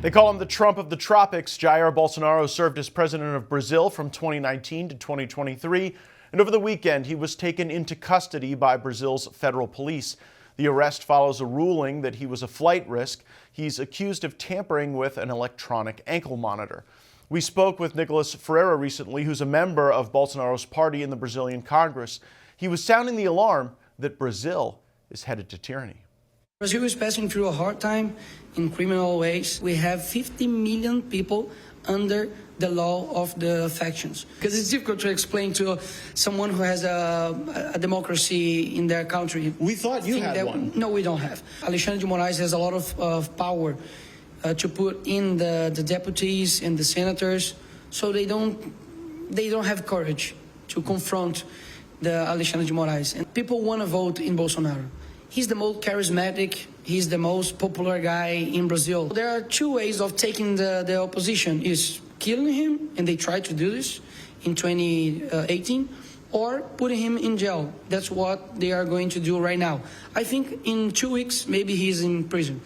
They call him the Trump of the tropics. Jair Bolsonaro served as president of Brazil from 2019 to 2023, and over the weekend he was taken into custody by Brazil's federal police. The arrest follows a ruling that he was a flight risk. He's accused of tampering with an electronic ankle monitor. We spoke with Nicolas Ferreira recently, who's a member of Bolsonaro's party in the Brazilian Congress. He was sounding the alarm that Brazil is headed to tyranny. Brazil is passing through a hard time in criminal ways. We have 50 million people under the law of the factions. Because it's difficult to explain to someone who has a democracy in their country. We thought you had one. No, we don't have. Alexandre de Moraes has a lot of power to put in the deputies and the senators, so they don't have courage to confront the Alexandre de Moraes. And people want to vote in Bolsonaro. He's the most charismatic, he's the most popular guy in Brazil. There are two ways of taking the opposition, is killing him, and they tried to do this in 2018, or putting him in jail. That's what they are going to do right now. I think in 2 weeks, maybe he's in prison.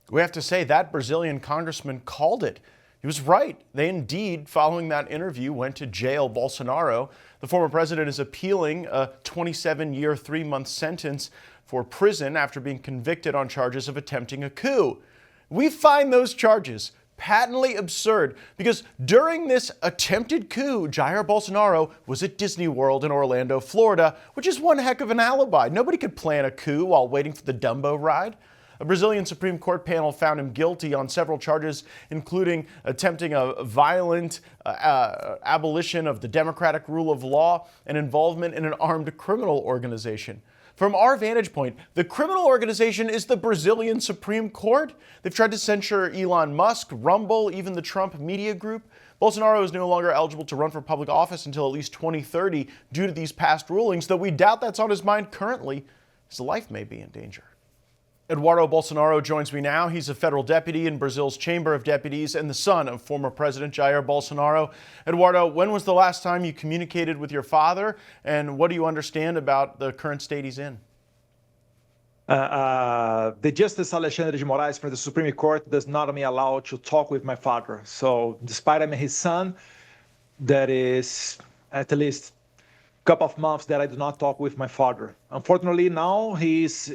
We have to say that Brazilian congressman called it. He was right. They indeed, following that interview, went to jail Bolsonaro. The former president is appealing a 27-year, 3-month sentence for prison after being convicted on charges of attempting a coup. We find those charges patently absurd because during this attempted coup, Jair Bolsonaro was at Disney World in Orlando, Florida, which is one heck of an alibi. Nobody could plan a coup while waiting for the Dumbo ride. A Brazilian Supreme Court panel found him guilty on several charges, including attempting a violent abolition of the democratic rule of law and involvement in an armed criminal organization. From our vantage point, the criminal organization is the Brazilian Supreme Court. They've tried to censure Elon Musk, Rumble, even the Trump media group. Bolsonaro is no longer eligible to run for public office until at least 2030 due to these past rulings, though we doubt that's on his mind currently. His life may be in danger. Eduardo Bolsonaro joins me now. He's a federal deputy in Brazil's Chamber of Deputies and the son of former President Jair Bolsonaro. Eduardo, when was the last time you communicated with your father, and what do you understand about the current state he's in? The Justice Alexandre de Moraes from the Supreme Court does not me allow to talk with my father. So despite I'm his son, that is at least a couple of months that I do not talk with my father. Unfortunately, now he's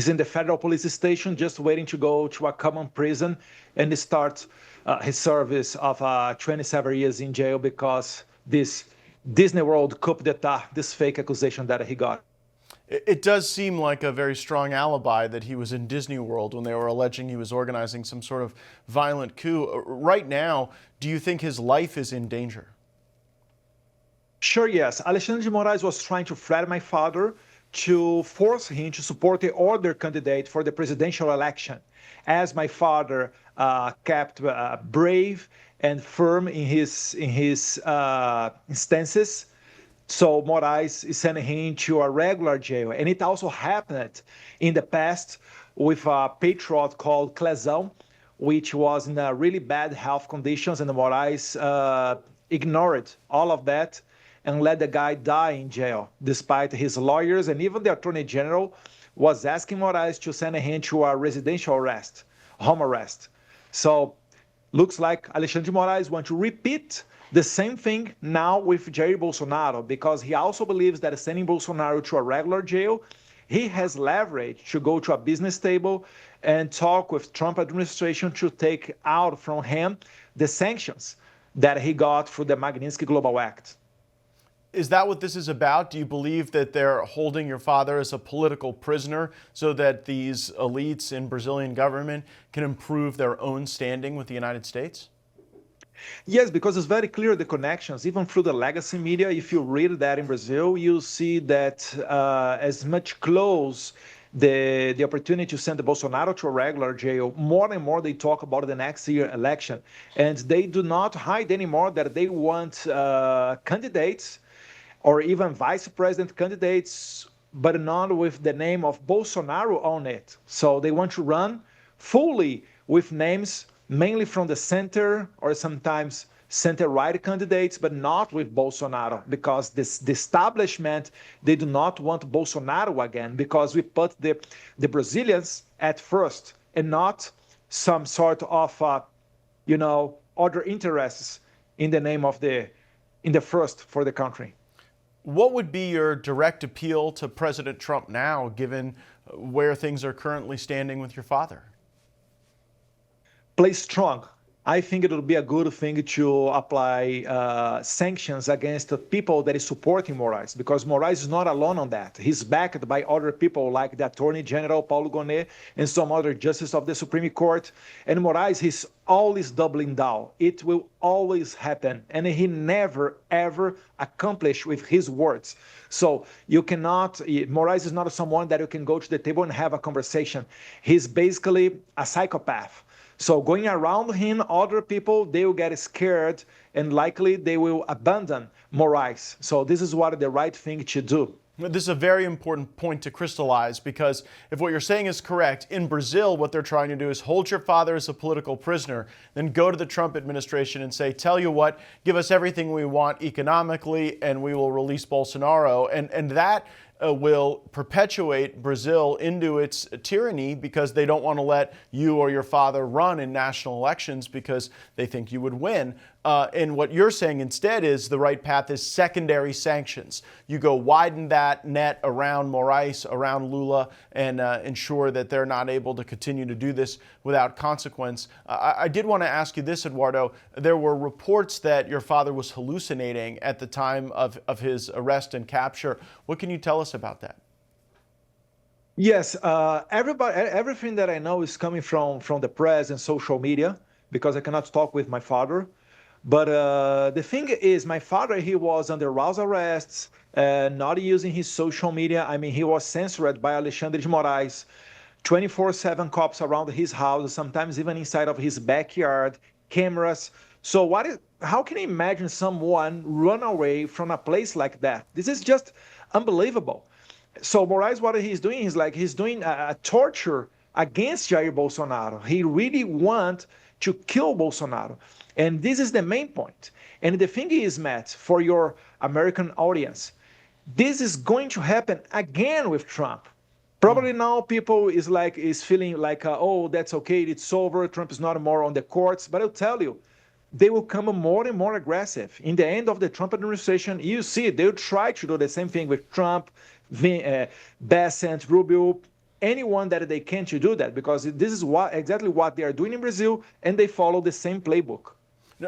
in the federal police station, just waiting to go to a common prison and start his service of 27 years in jail because this Disney World coup d'etat, this fake accusation that he got. It does seem like a very strong alibi that he was in Disney World when they were alleging he was organizing some sort of violent coup. Right now, do you think his life is in danger? Sure, yes. Alexandre de Moraes was trying to threaten my father to force him to support the other candidate for the presidential election, as my father kept brave and firm in his stances. So Moraes is sending him to a regular jail. And it also happened in the past with a patriot called Clezão, which was in really bad health conditions, and Moraes ignored all of that and let the guy die in jail, despite his lawyers and even the Attorney General was asking Moraes to send him to a residential arrest, home arrest. So looks like Alexandre de Moraes wants to repeat the same thing now with Jair Bolsonaro, because he also believes that sending Bolsonaro to a regular jail, he has leverage to go to a business table and talk with Trump administration to take out from him the sanctions that he got through the Magnitsky Global Act. Is that what this is about? Do you believe that they're holding your father as a political prisoner so that these elites in Brazilian government can improve their own standing with the United States? Yes, because it's very clear the connections, even through the legacy media. If you read that in Brazil, you'll see that as much close the opportunity to send Bolsonaro to a regular jail, more and more they talk about the next year election. And they do not hide anymore that they want candidates or even vice president candidates, but not with the name of Bolsonaro on it. So they want to run fully with names mainly from the center or sometimes center-right candidates, but not with Bolsonaro, because the establishment, they do not want Bolsonaro again, because we put the Brazilians at first and not some sort of, other interests in the name of in the first for the country. What would be your direct appeal to President Trump now, given where things are currently standing with your father? Play strong. I think it would be a good thing to apply sanctions against the people that is supporting Moraes, because Moraes is not alone on that. He's backed by other people like the Attorney General Paulo Gonet and some other justices of the Supreme Court. And Moraes, he's always doubling down. It will always happen. And he never, ever accomplished with his words. So you cannot, Moraes is not someone that you can go to the table and have a conversation. He's basically a psychopath. So going around him, other people, they will get scared and likely they will abandon Moraes. So this is what the right thing to do. This is a very important point to crystallize, because if what you're saying is correct, in Brazil, what they're trying to do is hold your father as a political prisoner, then go to the Trump administration and say, tell you what, give us everything we want economically and we will release Bolsonaro. And that will perpetuate Brazil into its tyranny, because they don't want to let you or your father run in national elections because they think you would win. And what you're saying instead is the right path is secondary sanctions. You go widen that net around Moraes, around Lula, and ensure that they're not able to continue to do this without consequence. I did want to ask you this, Eduardo. There were reports that your father was hallucinating at the time of his arrest and capture. What can you tell us about that? Yes, everything that I know is coming from the press and social media, because I cannot talk with my father. But the thing is, my father, he was under house arrests, not using his social media. I mean, he was censored by Alexandre de Moraes, 24/7 cops around his house, sometimes even inside of his backyard, cameras. So how can you imagine someone run away from a place like that? This is just unbelievable. So Moraes, what he's doing is he's doing a torture against Jair Bolsonaro. He really wants to kill Bolsonaro. And this is the main point. And the thing is, Matt, for your American audience, this is going to happen again with Trump. Probably now people is feeling like, oh, that's okay, it's over, Trump is not more on the courts. But I'll tell you, they will come more and more aggressive. In the end of the Trump administration, you see, they'll try to do the same thing with Trump, Bessent, Rubio, anyone that they can to do that, because this is exactly what they are doing in Brazil, and they follow the same playbook.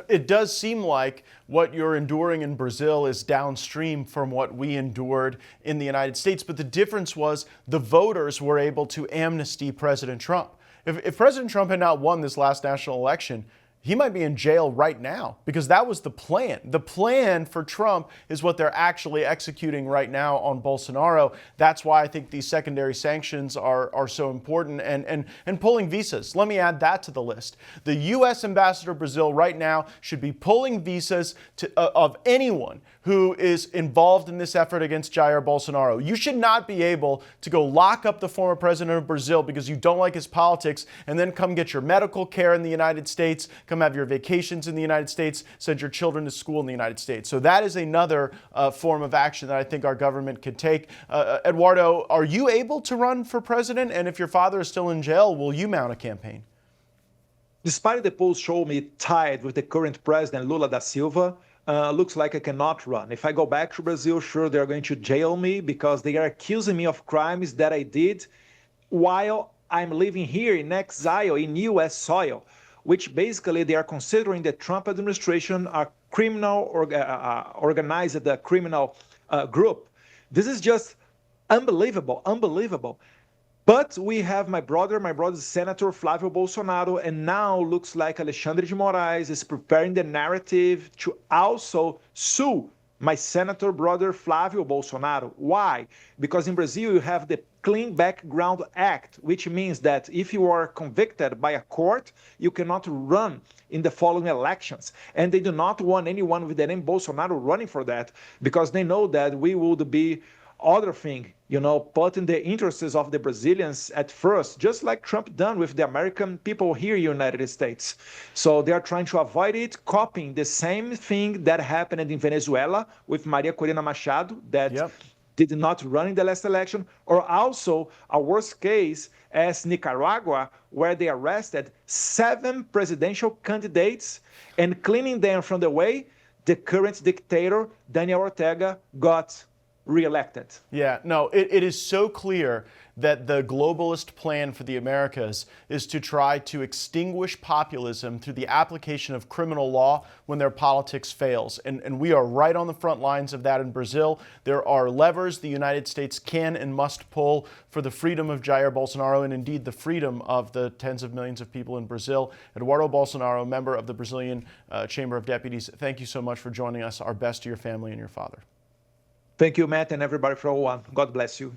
It does seem like what you're enduring in Brazil is downstream from what we endured in the United States. But the difference was the voters were able to amnesty President Trump. If President Trump had not won this last national election, he might be in jail right now, because that was the plan. The plan for Trump is what they're actually executing right now on Bolsonaro. That's why I think these secondary sanctions are so important, and pulling visas. Let me add that to the list. The U.S. ambassador to Brazil right now should be pulling visas of anyone who is involved in this effort against Jair Bolsonaro. You should not be able to go lock up the former president of Brazil because you don't like his politics and then come get your medical care in the United States, come have your vacations in the United States, send your children to school in the United States. So that is another form of action that I think our government could take. Eduardo, are you able to run for president? And if your father is still in jail, will you mount a campaign? Despite the polls show me tied with the current president, Lula da Silva, looks like I cannot run. If I go back to Brazil, sure, they're going to jail me because they are accusing me of crimes that I did while I'm living here in exile in U.S. soil, which basically they are considering the Trump administration a criminal, organized criminal group. This is just unbelievable, unbelievable. But we have my brother's Senator Flávio Bolsonaro, and now looks like Alexandre de Moraes is preparing the narrative to also sue my senator brother Flávio Bolsonaro. Why? Because in Brazil you have the Clean Background Act, which means that if you are convicted by a court, you cannot run in the following elections. And they do not want anyone with the name Bolsonaro running for that, because they know that we would be other thing, putting the interests of the Brazilians at first, just like Trump done with the American people here in the United States. So they are trying to avoid it, copying the same thing that happened in Venezuela with Maria Corina Machado, that did not run in the last election, or also a worst case as Nicaragua, where they arrested 7 presidential candidates and cleaning them from the way, the current dictator, Daniel Ortega, got reelected. Yeah, no, it is so clear that the globalist plan for the Americas is to try to extinguish populism through the application of criminal law when their politics fails. And we are right on the front lines of that in Brazil. There are levers the United States can and must pull for the freedom of Jair Bolsonaro and indeed the freedom of the tens of millions of people in Brazil. Eduardo Bolsonaro, member of the Brazilian Chamber of Deputies, thank you so much for joining us. Our best to your family and your father. Thank you, Matt, and everybody for all one. God bless you.